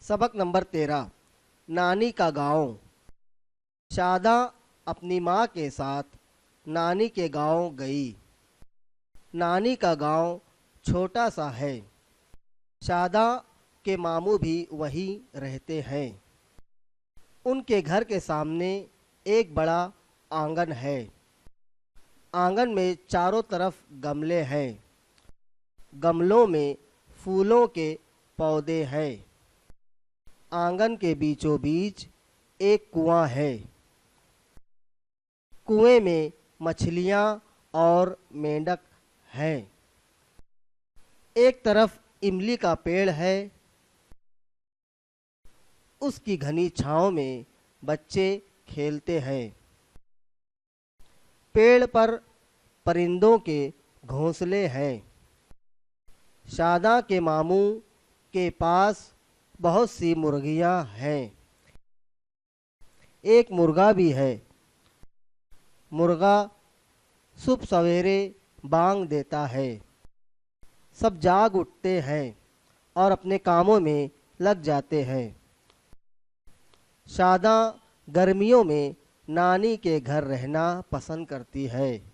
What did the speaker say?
सबक नंबर 13। नानी का गांव। शादा अपनी माँ के साथ नानी के गांव गई। नानी का गांव छोटा सा है। शादा के मामू भी वहीं रहते हैं। उनके घर के सामने एक बड़ा आंगन है। आंगन में चारों तरफ गमले हैं। गमलों में फूलों के पौधे हैं। आंगन के बीचों बीच एक कुआं है। कुएं में मछलियां और मेंढक हैं। एक तरफ इमली का पेड़ है। उसकी घनी छांव में बच्चे खेलते हैं। पेड़ पर परिंदों के घोंसले हैं। शादा के मामू के पास बहुत सी मुर्गियां हैं। एक मुर्गा भी है। मुर्गा सुबह सवेरे बांग देता है। सब जाग उठते हैं और अपने कामों में लग जाते हैं। शादा गर्मियों में नानी के घर रहना पसंद करती है।